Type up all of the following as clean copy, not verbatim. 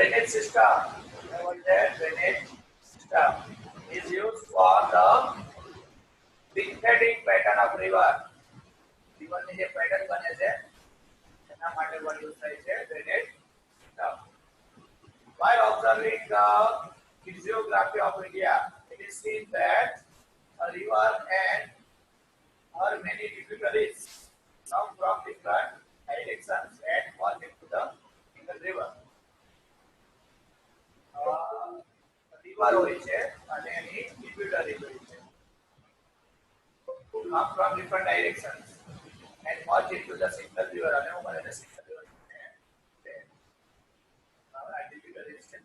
drainage system, drainage system is used for the synthetic pattern of river. River ની જે pattern બને છે એના માટે પણ યુઝ થાય છે drainage system. While observing the physiography of India, it is seen that a river and her many tributaries come from different directions and fall into the single river. River હોય છે અને એની tributaries હોય છે. Come from different directions and merge into the single river. અને હું મને single river છે. આ tributaries છે.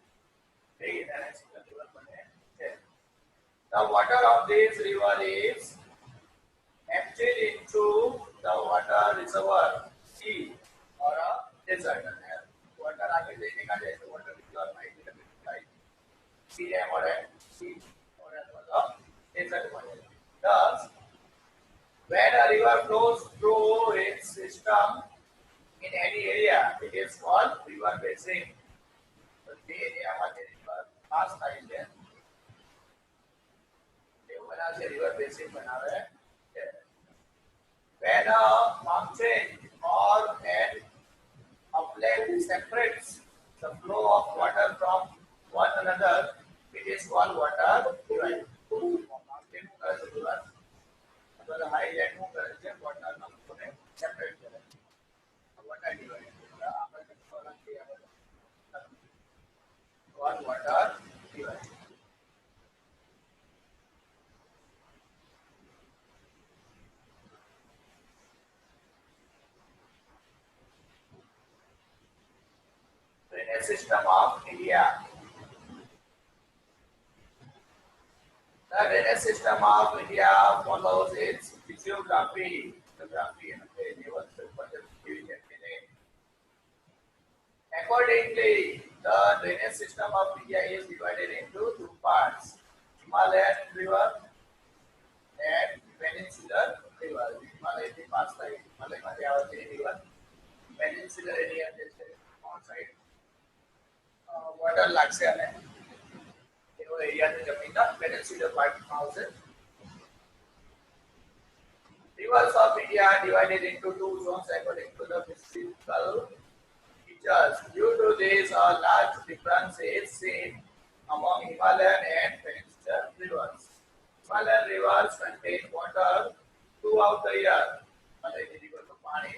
The water of this river is emptied into the water reservoir, sea or a desert. Water आगे देने का जैसे water reservoir में sea or a desert. Thus, when a river flows through its system in any area, it is called river basin. The area માં જે river pass થાય છે એવું બનાવે river basin બનાવે છે. When a mountain or an upland separates the flow of water from one another, it is called water divide. Mountain નું કરે છે river અથવા highland નું કરે છે water નો flow separate કરે છે water divide. Water divide. Drainage system of India. The drainage system of India follows its physiography. Accordingly, the drainage system of India is divided into two parts: Himalayan river and peninsular river. Himalaya pass by Himalaya river. Peninsular area on side. Water लागશે અને એનો એરિયાની જમીનના peninsular part માં આવશે. Rivers of India are divided into two zones according to the physical features. Due to this, a large difference is seen among Himalayan and peninsular rivers. Himalayan rivers contain water throughout the year. Himalaya river નું પાણી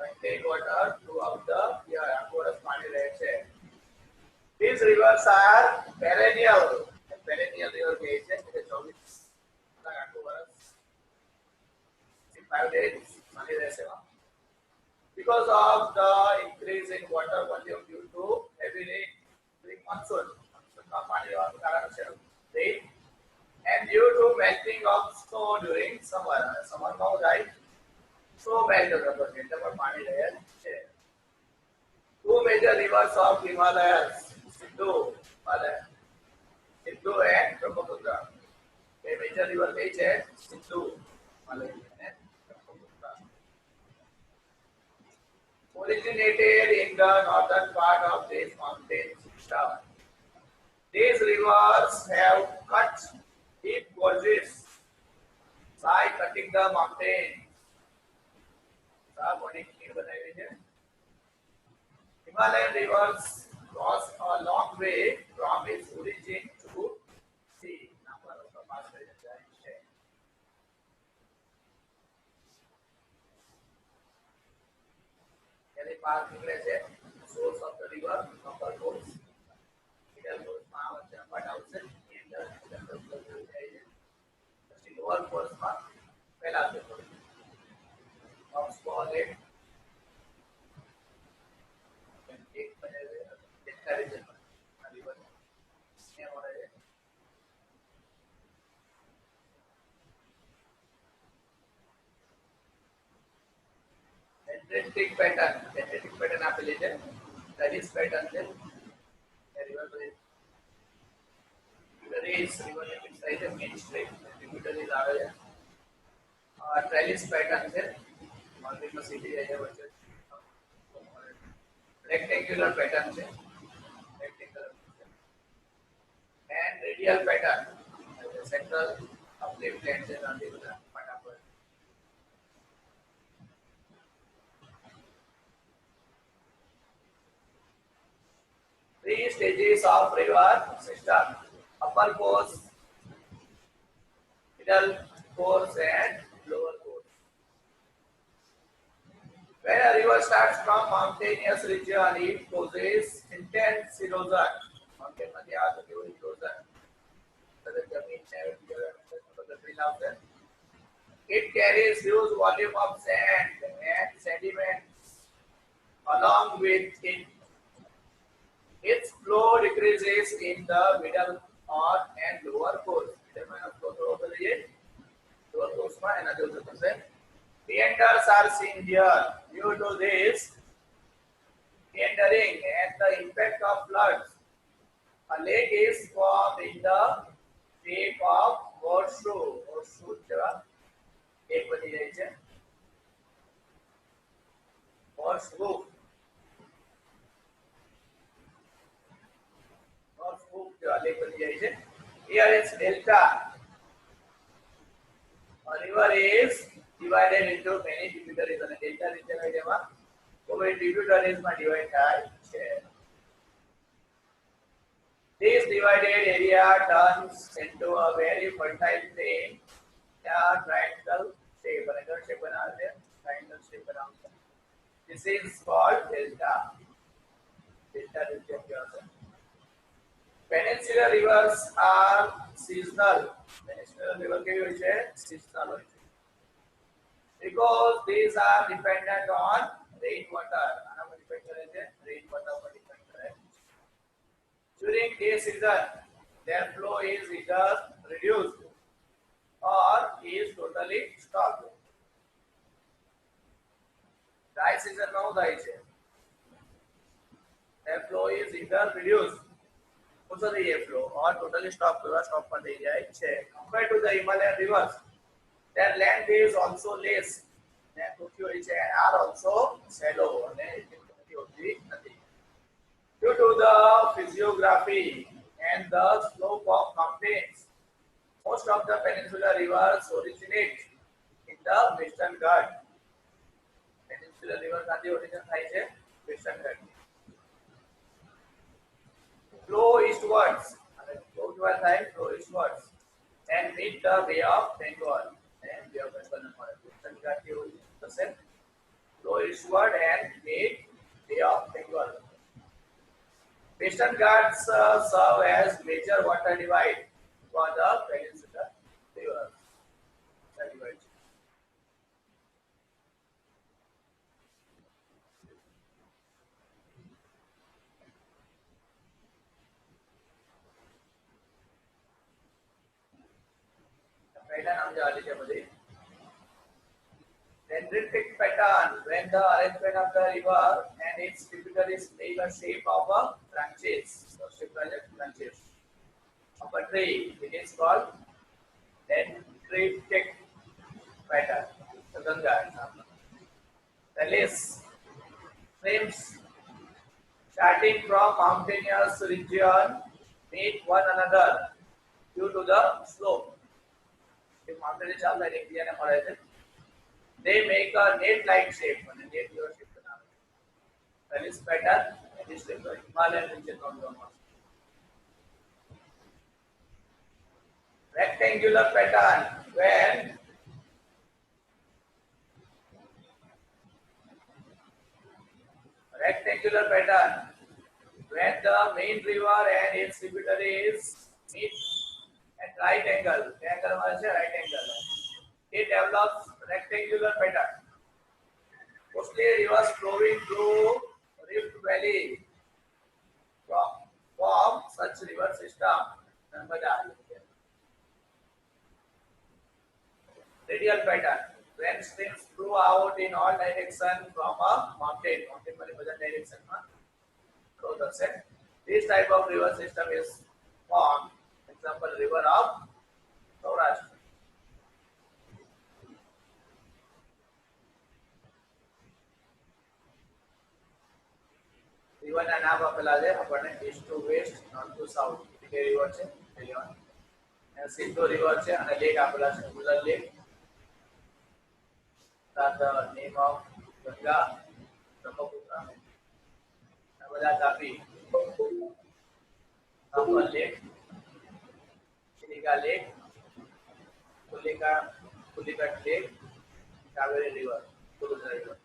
contain water throughout the year. આખું વર્ષ પાણી રહે છે. These rivers are perennial. Perennial river કહે છે કે 24 આખું વર્ષ 5 days પાણી રહેશે. Because of the increase in water volume due to heavy rain during monsoon, rain, and due to melting of snow during summer, snow melt two major rivers of Himalayas, Sindhu and Brahmaputra. A major river is Sindhu, Himalaya. Originated in the northern part of this mountain system. These rivers have cut deep gorges by cutting the mountains. Himalayan rivers cross a long way from its origin to sea. पार निकले से source of the river upper course middle course માં આવે છે but આવશે પછી lower course માં પહેલા છે Oxbow Lake એક બને છે river ને મળે છે dendritic pattern આપેલી છે Radius pattern છે river limit size છે main stream tributaries આવે છે trellis pattern છે multiple city છે વચ્ચે rectangular pattern છે rectangular and radial pattern the central uplift length છે નથી બધા ફટાફટ. Three stages of river system: upper course, middle course and lower course. When a river starts from mountainous region, it causes intense erosion. Mountain मध्ये आता केवळ erosion. तर जमीन आहे it carries huge volume of sand and sediments along with it. Its flow decreases in the middle or and lower course. Lower course માં એના જેવું થશે. Meanders are seen here. Due to this meandering and the impact of floods, a lake is formed in the shape of horseshoe. Horseshoe જેવા એક બની જાય છે. Horseshoe. Horseshoe જેવા લેક બની જાય છે. Here is delta. A river is divided into many tributaries and delta region માં કોઈ tributaries માં divide થાય છે. This divided area turns into a very fertile plain. Triangle shape અને ઘર shape બનાવે છે triangle shape બનાવે છે. This is called delta. Delta region કહેવાય. Peninsular rivers are seasonal. Peninsular river કેવી હોય છે? Seasonal હોય છે. Because these are dependent on rainwater. આના પર depend કરે છે rainwater પર depend કરે. During day season, their flow is either reduced or is totally stopped. Dry season માં થાય છે. Their flow is either reduced, ઓછો થઈ જાય flow, or totally stopped, stop પર થઈ જાય છે. Compared to the Himalayan rivers, their length is also less. Length ઓછી હોય છે and are also shallow અને એટલી ઓછી નથી. Due to the physiography and the slope of mountains, most of the peninsular rivers originate in the Western Ghats. Peninsular river કાંથી origin થાય છે? Western Ghats. Flow eastwards. અને flow કેવા થાય? Flow eastwards and meet the Bay of Bengal. And Bay of Bengal ને મળે. Western Ghats થી origin થશે. Flow eastward and meet Bay of Bengal. Western Ghats serve as major water divide for the peninsular rivers. પહેલા નામ જે આલી છે બધી dendritic pattern when the arrangement of the river and its tributaries take a shape of a branches. So shape like branches. Number 3, it is called dendritic pattern. So Ganga example. The list streams starting from mountainous region meet one another due to the slope. If mountain is ચાલતા એકબીજાને મળે છે. They make a net-like shape. And net your shape. That is pattern. That is the Himalayan region of the Mars. Rectangular pattern when the main river and its tributaries meet at right angle. Angle means right angle. It develops rectangular pattern. Mostly rivers flowing through Rift Valley form such river system. Radial pattern when streams flow out in all directions from a mountain. Mountain by other direction flow the set. This type of river system is formed. Example, river of Saurashtra. એના નામ આપેલા છે આપણને east to west north to south બે river છે Sindhu river છે અને lake આપેલા છે Wular lake the name of Ganga Brahmaputra આ બધા Tapi Amber lake Chilika lake Pulicat lake Kaveri river Purusha river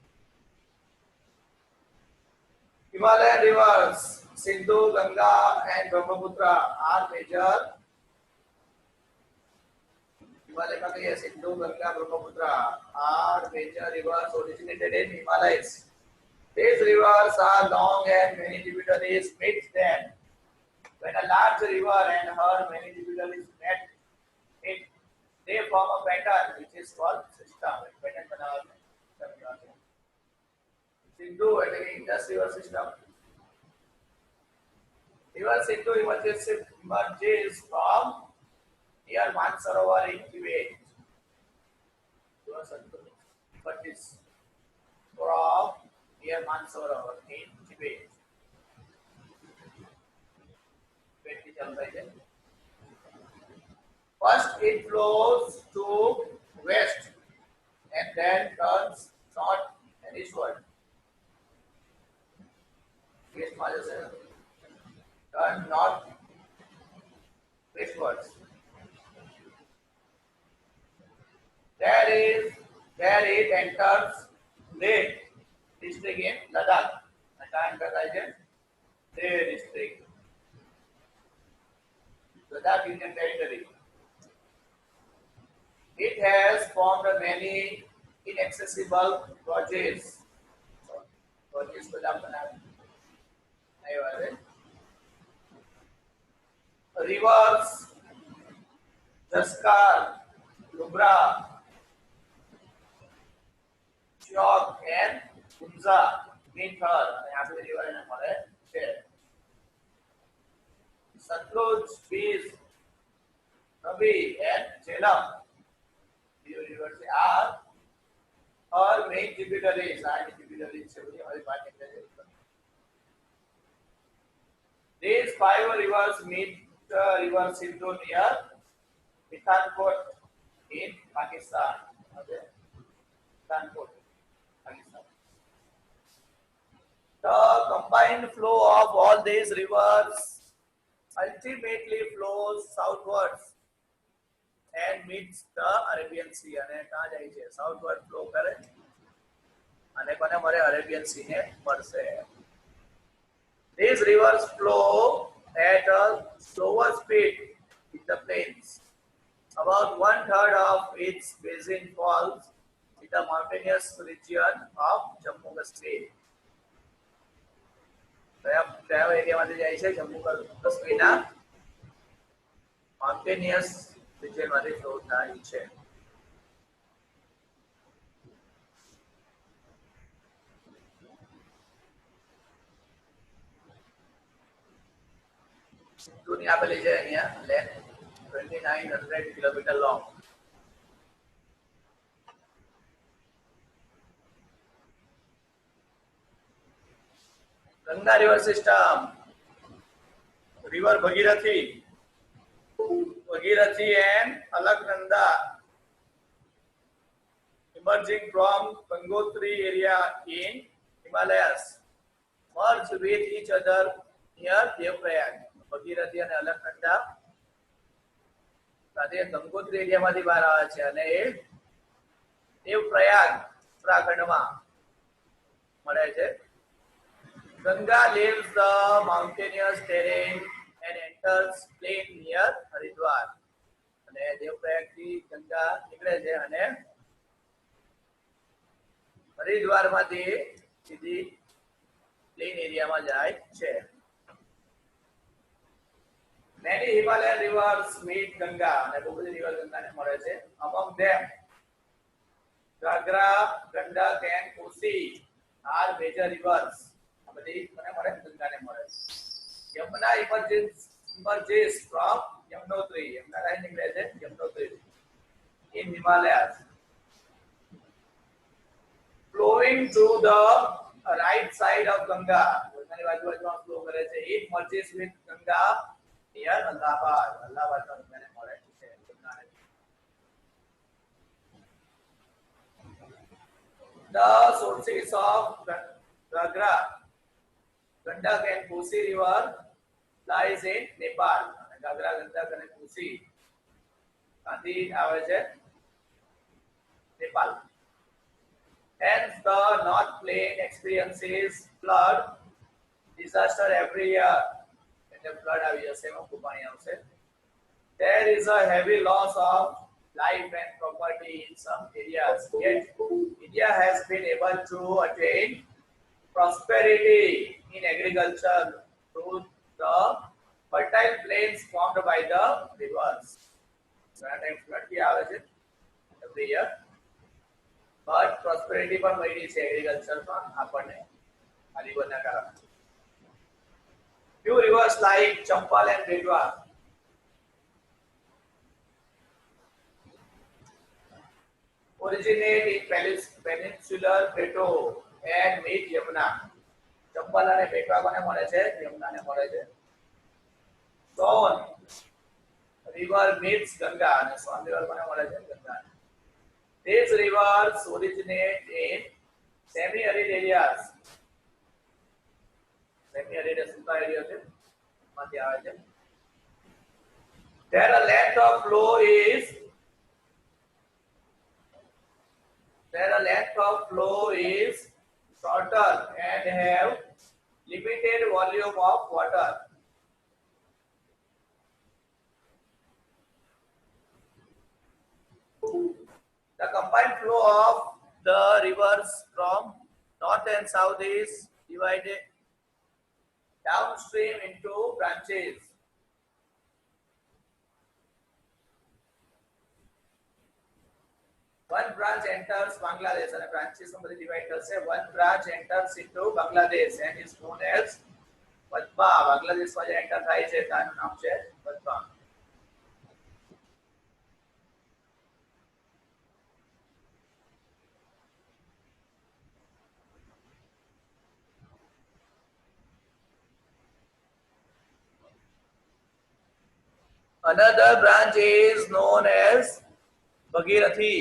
Himalayan rivers Sindhu, Ganga and Brahmaputra are major Himalaya का ये Sindhu Ganga Brahmaputra are major rivers originated in Himalayas. These rivers are long and many tributaries meet them. When a large river and her many tributaries meet, they form a pattern which is called system. Pattern banana Sindhu and the Indus river system. River Sindhu emerges from near Mansarovar in Tibet. But is from near Mansarovar in Tibet. First it flows to west and then turns north and eastward. Turn north westwards. There it enters Leh district in Ladakh. Leh district, Ladakh Union Territory. It has formed many inaccessible gorges. Gorges को आप बना नहीं वाले. Rivers, Jaskar, Lubra, Shyok and Hunza meet her. यहाँ पे river है हमारे share. Satluj, Bees, Ravi and Jhelum. These rivers are her main tributaries. Tributaries से हमारी बात निकल. These five rivers meet the river Sindhu near Pithankot in Pakistan. Pithankot, Pakistan. The combined flow of all these rivers ultimately flows southwards and meets the Arabian Sea. અને કहाँ જાય છે? Southward flow કરે અને કોને મળે? Arabian Sea ને મળશે. These rivers flow at a slower speed in the plains. About 1/3 of its basin falls in the mountainous region of Jammu Kashmir. કયા એરિયામાંથી જાય છે? જમ્મુ કાશ્મીરના mountainous regionમાંથી ફ્લો થાય છે. સિંધુની આપેલી છે અહીંયા length 2900 kilometre long. Ganga river system, river Bhagirathi and Alaknanda emerging from Gangotri area in Himalayas merge with each other near Devprayag. Bhagirathi and Alaknanda સાથે ગંગોત્રી એરિયામાંથી બહાર આવે છે અને એ દેવપ્રયાગ ઉત્તરાખંડમાં મળે છે. Ganga leaves the mountainous terrain and enters plain near Haridwar. અને દેવપ્રયાગથી ગંગા નીકળે છે અને હરિદ્વારમાંથી સીધી પ્લેન એરિયામાં જાય છે. Many Himalayan rivers meet Ganga. અને બહુ બધી રિવર ગંગાને મળે છે. Among them, Gagra, Gandak and Kosi are major rivers. આ બધી મને મળે ગંગાને મળે. Yamuna emerges from Yamunotri. Yamuna line નીકળે છે Yamunotri in Himalayas, flowing to the right side of Ganga. ગંગાની બાજુમાં ફ્લો કરે છે. It merges with Ganga near Allahabad. અલ્હાબાદમાં ગંગાને મળે છે. The sources of Gagra, Gandak and Kosi river lies in Nepal. Gagra, Gandak and Kosi નદી આવે છે Nepal. Hence, the North Plain experiences flood disaster every year. એટલે flood આવી જશે, એમાં ખૂબ પાણી આવશે. There is a heavy loss of life and property in some areas. Yet, India has been able to attain prosperity in agriculture through the fertile plains formed by the rivers. ઘણા time flood બી આવે છે every year. But prosperity પણ મળી છે એગ્રીકલ્ચરમાં આપણને આ રિવરના કારણે. Few rivers like Champal and Betwa originate in peninsular plateau and meet Yamuna. ચંપાલ અને બેટવા કોને મળે છે? યમુનાને મળે છે. Swan river meets Ganga અને Swan river કોને મળે છે? Ganga. These rivers originate in semi-arid areas. Semi-arid सूखा एरिया છે માંથી આવે છે. Their length of flow is shorter and have limited volume of water. The combined flow of the rivers from north and south is divided downstream into branches. One branch enters Bangladesh and branches somebody divide करશે. One branch enters into Bangladesh and is known as Padma. Bangladesh માં જે enter થાય છે તેનું નામ છે Padma. Another branch is known as Bhagirathi,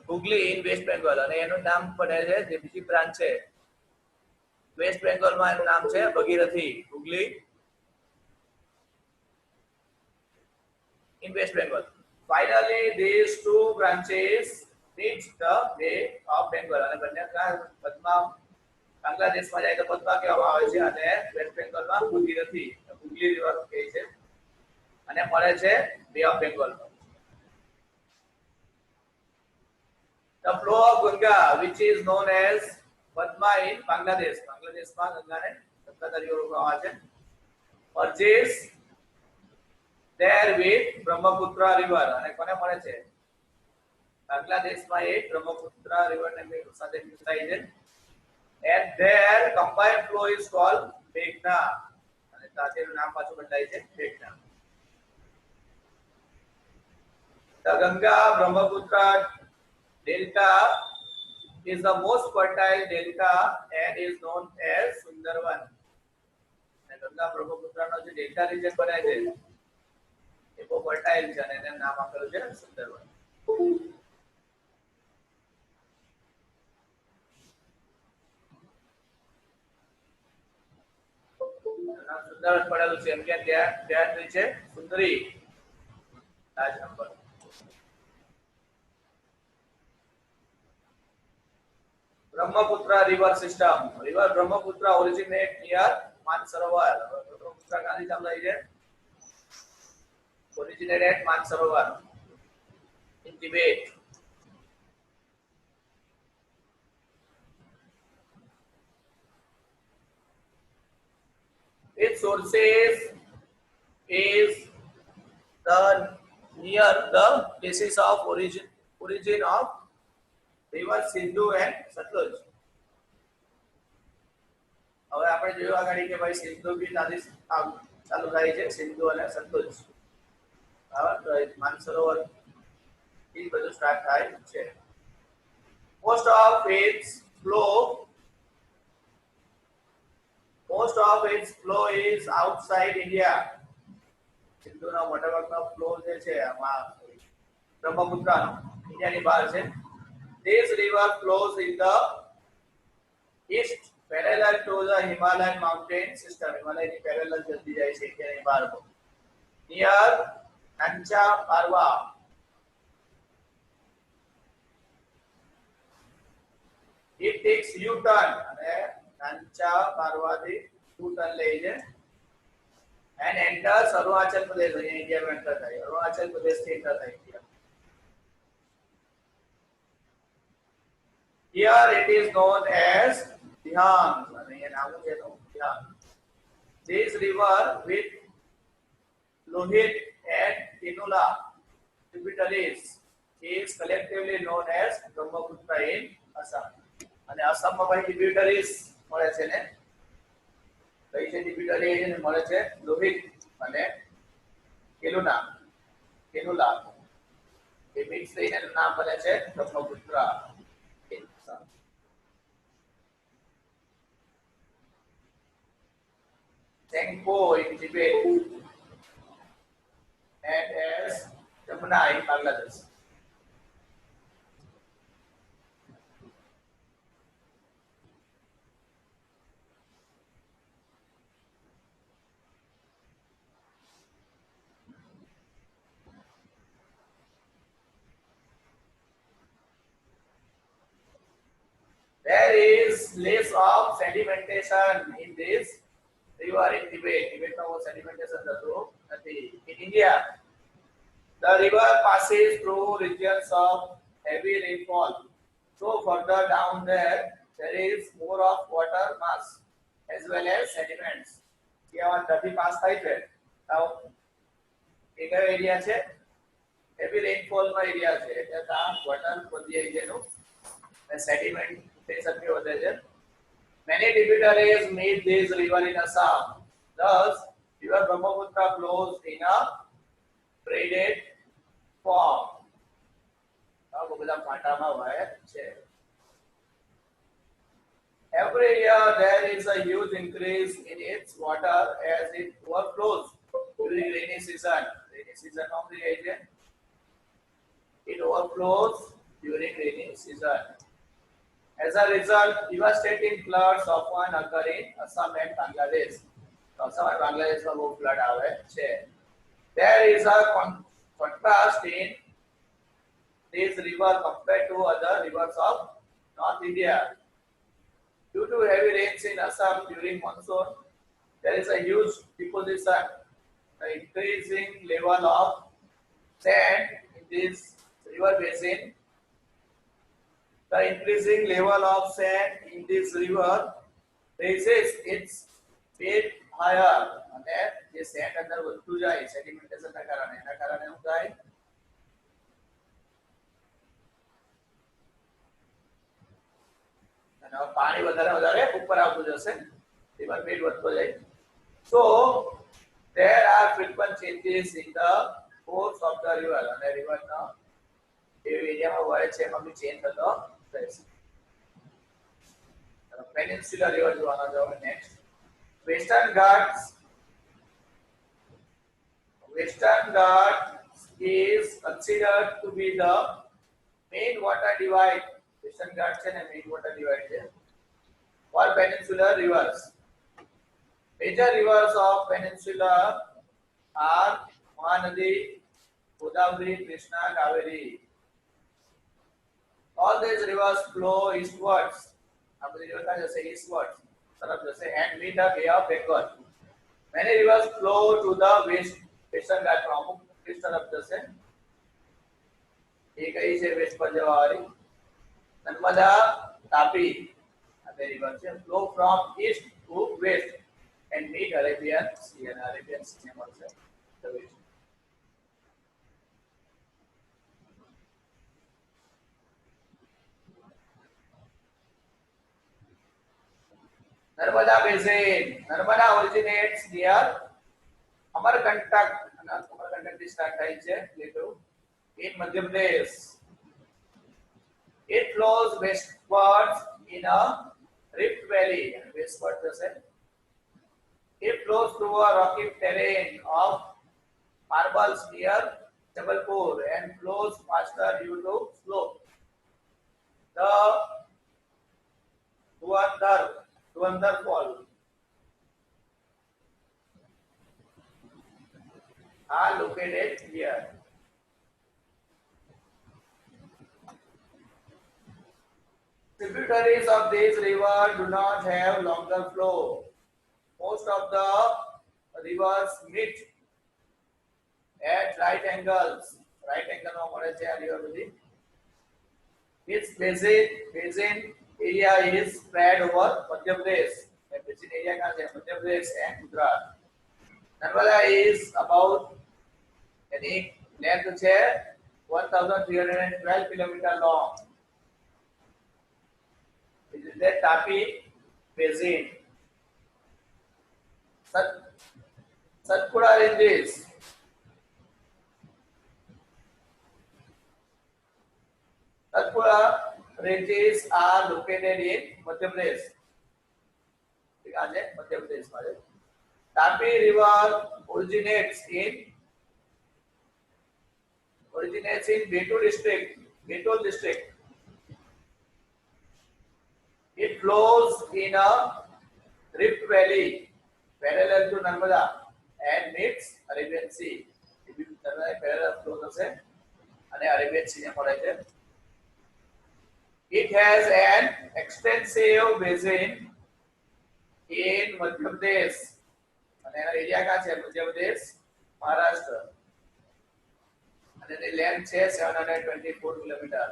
Hooghly in West Bengal. અને એનું નામ પડે છે જે બીજી બ્રાન્ચ છે વેસ્ટ બેંગોલમાં, એનું નામ છે Bhagirathi, Hooghly in West Bengal. Finally, these two branches reach the Bay of Bengal. અને બંને પદ્મા બાંગ્લાદેશમાં જાય તો પદ્મા કહેવામાં આવે છે અને વેસ્ટ બેંગોલમાં ભગીરથી Hooghly river કહે છે અને મળે છે બે of બેંગોલમાં. The flow of Ganga, which is known as Padma in Bangladesh, બાંગ્લાદેશમાં ગંગાને ગંગા તરીકે ઓળખવામાં આવે છે, merges there with Brahmaputra river. અને કોને મળે છે? બાંગ્લાદેશમાં એક બ્રહ્મપુત્રા રિવરને સાથે મિક્સ થાય છે. And their combined flow is called Meghna. અને સાથેનું નામ પાછું બદલાય છે મેઘના. The Ganga Brahmaputra delta is the most fertile delta and is known as Sundarban. And Ganga Brahmaputra નો જે delta region બને છે એ બહુ fertile છે અને એનું નામ આપેલું છે સુંદરવન. સુંદરવન પડેલું છે એમ કે ત્યાં છે સુંદરી રાજ number. Brahmaputra river system. River Brahmaputra originate near Mansarovar. Brahmaputra ગાંધી ચામ રહી છે. Originate at Mansarovar in Tibet. Its sources is the near the places of origin of river Sindhu and Satluj. હવે આપણે જોયું આગળ કે ભાઈ સિંધુ બી નદી ચાલુ થાય છે, સિંધુ અને સતલુજ. માનસરોવર એ બધું સ્ટાર્ટ થાય છે. Most of its flow Most of its flow is outside India. સિંધુનો મોટાભાગનો ફ્લો જે છે આમાં બ્રહ્મપુત્રનો ઇન્ડિયાની બહાર છે. This river flows in the east parallel to the Himalayan mountain system. હિમાલયની પેરેલલ જતી જાય છે ઇન્ડિયાની બહાર. Near Nancha Parwa. It takes U-turn અને Nancha Parwa થી U-turn લઈ છે and enters Arunachal Pradesh. India में enter થાય. Arunachal Pradesh થી enter થાય India. Here it is known as Dihang. અને એ નામ છે તો Dihang. This river with Lohit and Tinula tributaries is collectively known as Brahmaputra in Assam. અને આસામમાં ભાઈ tributaries મળે છે ને કઈ છે tributaries ને મળે છે લોહિત અને કેલુના કેનુલા એ મિક્સ થઈને નામ બને છે Brahmaputra. Tsangpo in Tibet and as Jamuna in Bangladesh. There is less of sedimentation in this river in Tibet. Tibet no sedimentation નથી. In India, the river passes through regions of heavy rainfall. So further down there is more of water mass as well as sediments. Here નદી pass થાય છે. Now, એ કયો area છે? Heavy rainfall નો area છે. એટલે ત્યાં water વધી જાય છે નું અને sediment Many tributaries meet this river in Assam. Thus, river Brahmaputra flows in a braided form. Every year there is a huge increase in its water as it overflows during rainy season. Rainy season of the region, it overflows during rainy season. As a result, devastating floods often occur in Assam and Bangladesh. Assam and Bangladesh માં બહુ flood આવે છે. There is a contrast in this river compared to other rivers of North India. Due to heavy rains in Assam during monsoon, there is a huge deposition. The increasing level of sand in this river basin. The increasing level of sand in this river raises its bed higher. અને જે sand અંદર વધતું જાય sedimentation ના કારણે એના કારણે શું થાય અને પાણી વધારે ઉપર આવતું જશે river bed વધતો જાય. So there are frequent changes in the course of the river. અને river નો એ એરિયામાં વહે છે એમાં બી ચેન્જ થતો Peninsula river જોવાનો જો next. Western Ghats is considered to be the main water divide. Western Ghats છે ને main water divide છે for peninsular rivers. Major rivers of peninsula are Mahanadi, Godavari, Krishna, Kaveri. All these rivers flow eastwards. આ બધી river કાં જશે eastwards તરફ જશે and meet the Bay of Bengal. Many rivers flow to the western Ghats માં અમુક east તરફ જશે. એ કઈ છે west પર જવા વાળી નર્મદા, તાપી આ બે river છે flow from east to west and meet Arabian Sea. અને Arabian Sea ને મળશે the west. Narmada Basin. Narmada originates near Amarkantak. Amarkantak થી start થાય છે in Madhya Pradesh. It flows westwards in a rift valley. Westward જશે It flows through a rocky terrain of marbles near Jabalpur and flows faster due to slope. The Dhuandhar Fall are located here. Tributaries of this river do not have longer flow. Most of the rivers meet at right angles. Right angle માં મળે છે આ river બધી. Its basin area is spread over Madhya Pradesh. The basin area कहाँ છે? Madhya Pradesh and Gujarat. Narmada is about any length છે 1312 kilometer long. It is the Tapi basin. Satpura ranges. Satpura ranges are located in Madhya Pradesh. ठीक है, मध्य प्रदेश में. Tapi river originates in Betul district. It flows in a rift valley parallel to Narmada and meets Arabian Sea. Parallel flows હશે અને Arabian Sea ને મળે છે. It has an extensive basin in Madhya Pradesh. અને એનો area કયા છે? મધ્ય પ્રદેશ, મહારાષ્ટ્ર. અને એની લેન્થ છે 724 kilometre.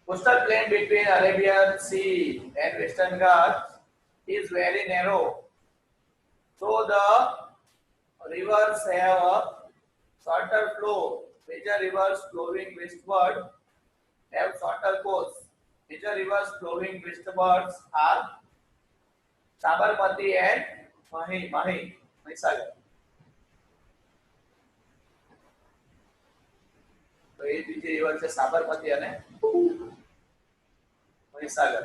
Coastal plain between Arabian Sea and Western Ghats is very narrow, so the rivers have a shorter flow. Major rivers flowing westward have shorter course. Major rivers flowing westwards are Sabarmati and Mahisagar. તો એ બીજી river છે સાબરમતી અને Mahisagar.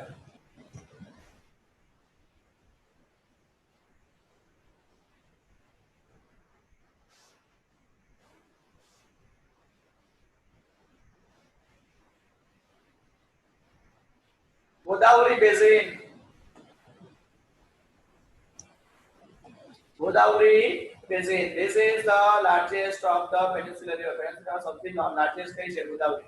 Godavari basin. This is the largest of the peninsular river. Peninsula something largest is Godavari.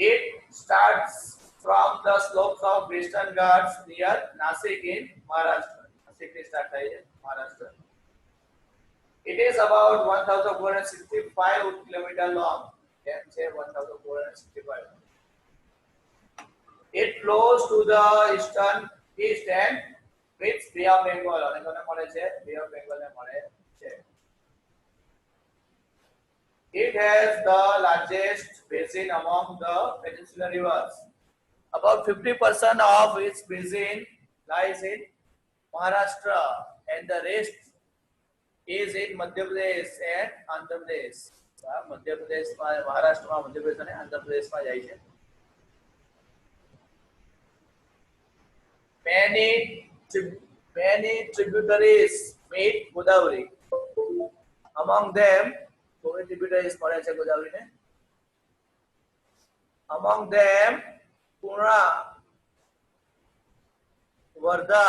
It starts from the slopes of Western Ghats near Nasik in Maharashtra. Nasik is Maharashtra. It is about 1465 km long. Can say 1465. It flows to the east and meets Bay of Bengal. અને કોને મળે છે? Bay of Bengal ને મળે છે. It has the largest basin among the peninsular rivers. About 50% of its basin lies in Maharashtra and the rest is in Madhya Pradesh and Andhra Pradesh. Madhya Pradesh માં, મહારાષ્ટ્રમાં, મધ્ય પ્રદેશ અને આંધ્ર પ્રદેશમાં જાય છે. Many tributaries meet Godavari. Among them, how many tributaries મળે છે ગોદાવરીને? Among them, Purna, Wardha,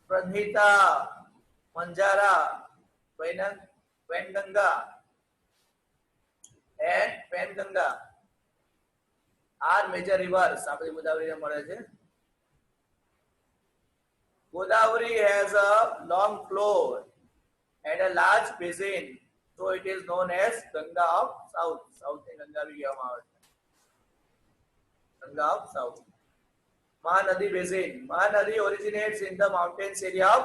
Pranhita, Manjara, Penganga, and Penganga are major rivers. આપણે ગોદાવરીને મળે છે. Godavari has a long flow and a large basin, so it is known as Ganga of South. South ને ગંગા બી કહેવામાં આવે છે. Ganga of South. Mahanadi basin. Mahanadi originates in the mountains area of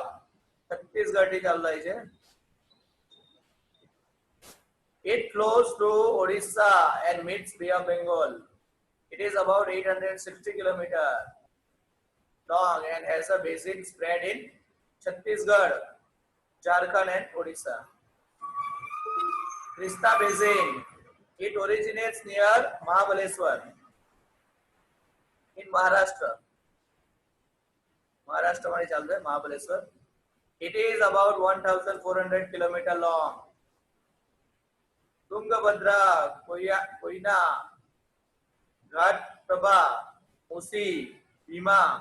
Chhattisgarh થી ચાલુ થાય છે. It flows through Odisha and meets Bay of Bengal. It is about 860 kilometers long and has a basin spread in Chhattisgarh, Jharkhand and Odisha. Krishna basin. It originates near Mahabaleshwar in Maharashtra. Maharashtra में चल रहा है Mahabaleshwar. It is about 1,400 kilometers long. Tungabhadra, Koyna, Ghatprabha, Musi, Bhima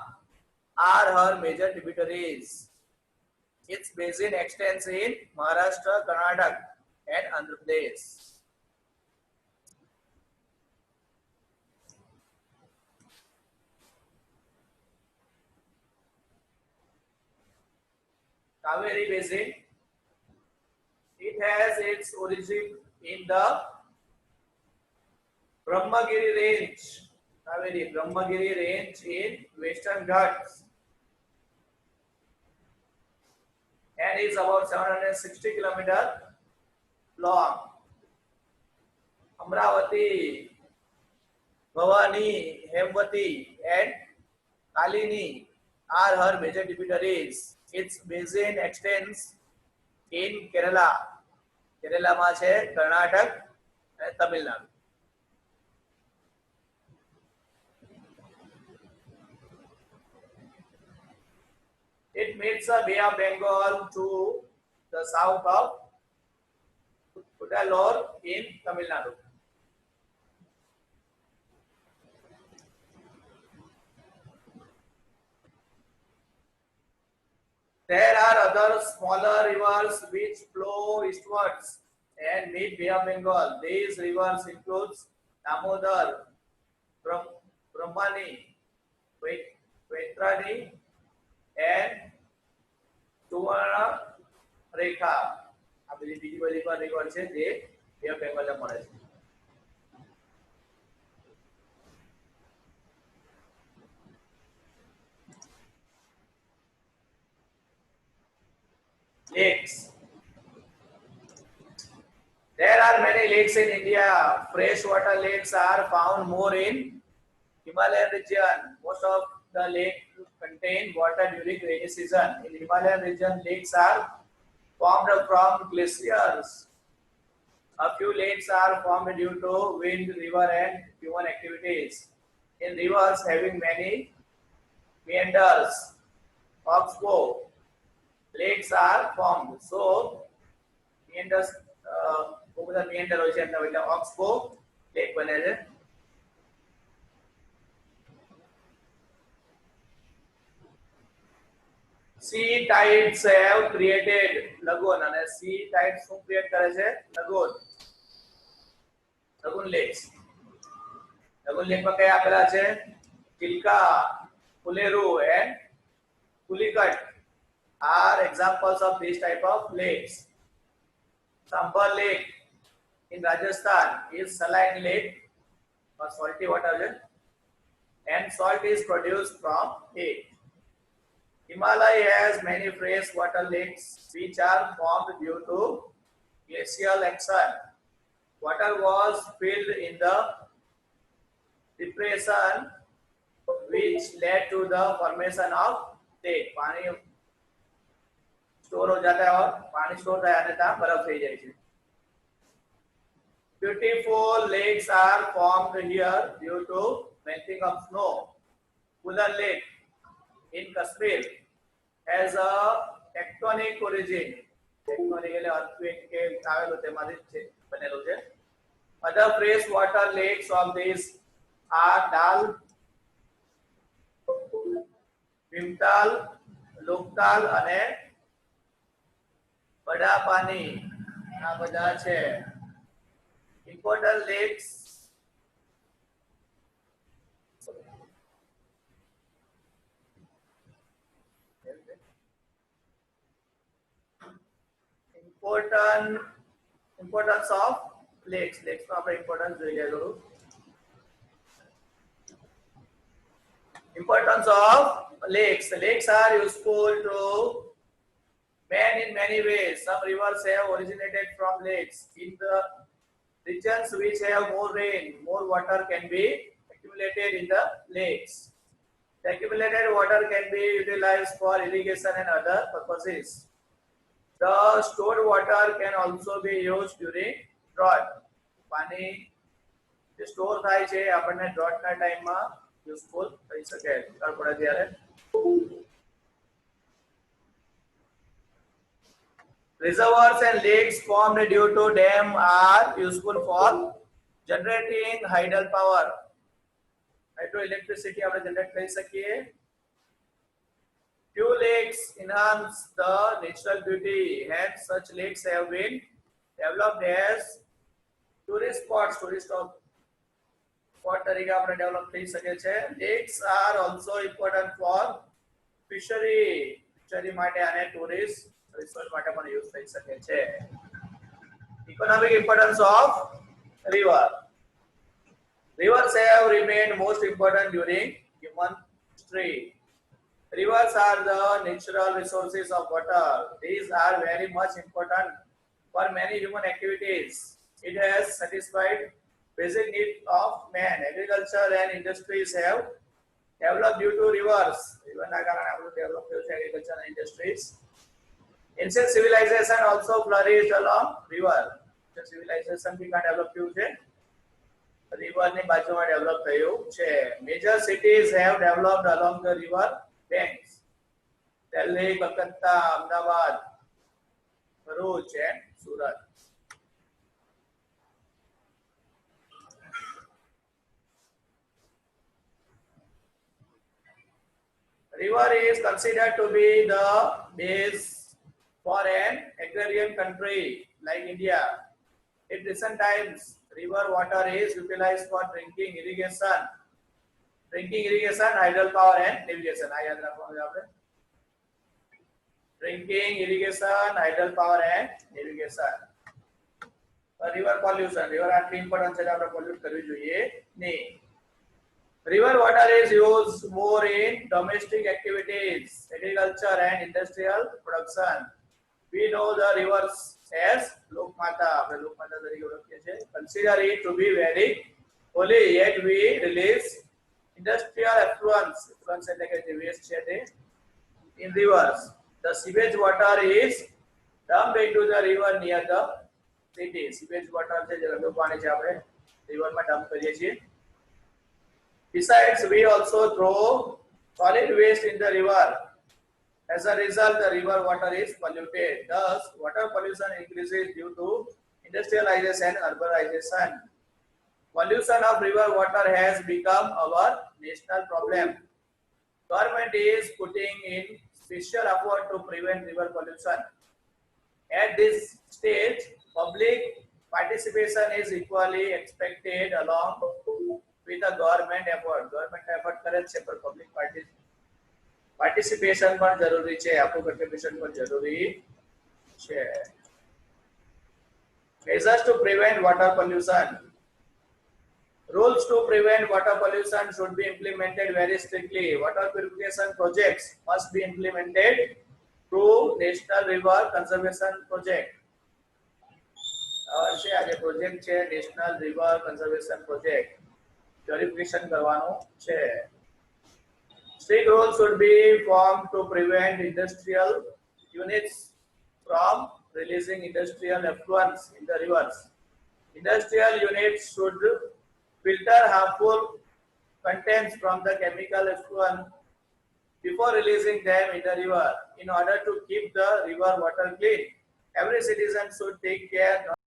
are her major tributaries. Its basin extends in Maharashtra, Karnataka, and Andhra Pradesh. Kaveri Basin. It has its origin in the Brahmagiri range. Kaveri Brahmagiri range in Western Ghats and is about 760 kilometers long. Amravati, Bhavani, Hemvati, and Kalini are her major tributaries. Its basin extends in Kerala. Kerala માં છે કર્ણાટક અને Tamil Nadu. It meets the Bay of Bengal to the south of Cuddalore in Tamil Nadu. There are other smaller rivers which flow eastwards and meet Bay of Bengal. These rivers include Damodar, Brahmani, Vaitrani, and Suvarna Rekha. આ બધી બીજી બધી પણ river છે જે બે of બેંગોલમાં મળે છે. Lakes. There are many lakes in India. Freshwater lakes are found more in Himalayan region. Most of the lakes contain water during rainy season. In Himalayan region, lakes are formed from glaciers. A few lakes are formed due to wind, river, and human activities. In rivers having many meanders, oxbow, lakes are formed. So, meanders, બહુ બધા meander હોય છે એમના એટલે oxbow lake બને છે. Sea tides have created lagoon અને sea tides શું ક્રિએટ કરે છે lagoon lakes. lagoon lake માં કયા આપેલા છે ચિલ્કા, ફુલેરુ and Pulicat are examples of these type of lakes. Sambhal Lake in Rajasthan is saline lake or salty water and salt is produced from it. Himalaya has many fresh water lakes which are formed due to glacial action. Water was filled in the depression which led to the formation of lake. पानी store हो जाता है और पानी store था यानी था बर्फ થઈ જાય છે. Beautiful lakes are formed here due to melting of snow. Ulan Lake in Kashmir has a tectonic origin. Tectonic એટલે earthquake કે આવેલું તેમાંથી બનેલું છે. Other fresh water lakes of these are Dal, Bhimtal, Loktal અને બડાપાની. આ બધા છે. Important lakes importance of lakes નો આપણે importance જોઈ લે કરું. Importance of lakes. Lakes are useful to man in many ways. Some rivers have originated from lakes. In the regions which have more rain, more water can be accumulated in the lakes. The accumulated water can be utilized for irrigation and other purposes. The stored water can also be used during drought. पानी જે store થાય છે આપણને ડ્રોટના ટાઈમમાં useful થઈ શકે દુકાળ પડે ત્યારે. Reservoirs and lakes formed due to dam are useful for generating hydel power. Hydroelectricity આપણે જનરેટ કરી શકીએ. Few lakes enhance the natural beauty, hence such lakes have been developed as tourist spots. Tourist spot તરીકે આપણે develop થઈ શકે છે. Lakes are also important for fishery. Fishery માટે અને tourist resource માટે પણ યુઝ થઈ શકે છે. Economic importance of river. Rivers have remained most important during human history. Rivers are the natural resources of water. These are very much important for many human activities. It has satisfied basic needs of man. Agriculture and industries have developed due to rivers. Riverના કારણે આપણું develop થયું છે agriculture and industries. Ancient civilization also flourished along river. Civilization भी कहाँ develop થયું છે? River ની બાજુમાં develop થયું છે. Major cities have developed along the river banks. Delhi, Kolkata, Ahmedabad, Bharuch and Surat. River is considered to be the base for an agrarian country like India. In recent times, river water is utilized for drinking irrigation, hydel power and navigation. આ યાદ રાખવાનું છે આપણે. Drinking, irrigation, hydel power and navigation. River pollution. River આટલી important છે આપણે pollute કરવી જોઈએ નહીં. River water is used more in domestic activities, agriculture and industrial production. We know the rivers as Lokmata. આપણે લોકમાતા તરીકે ઓળખીએ છીએ. Consider it to be very holy, yet we release industrial effluents. Effluents એટલે કે જે waste છે તે in rivers. The sewage water is dumped into the river near the city. Sewage water છે જે ગંદુ પાણી છે આપણે રિવરમાં ડમ્પ કરીએ છીએ. Besides, we also throw solid waste in the river. As a result, the river water is polluted. Thus, water pollution increases due to industrialization and urbanization. Pollution of river water has become our national problem. Government is putting in special effort to prevent river pollution. At this stage, public participation is equally expected along with the government effort. Government effort કરે છે પણ public participation પણ જરૂરી છે. આપણું contribution પણ જરૂરી છે. Measures to prevent water pollution. Rules to prevent water pollution should be implemented very strictly. Water purification projects must be implemented through National River Conservation Project. આ જે પ્રોજેક્ટ છે national river conservation project purification કરવાનો છે. Strict rules should be formed to prevent industrial units from releasing industrial effluents in the rivers. Industrial units should filter harmful contents from the chemical effluent before releasing them in the river in order to keep the river water clean. Every citizen should take care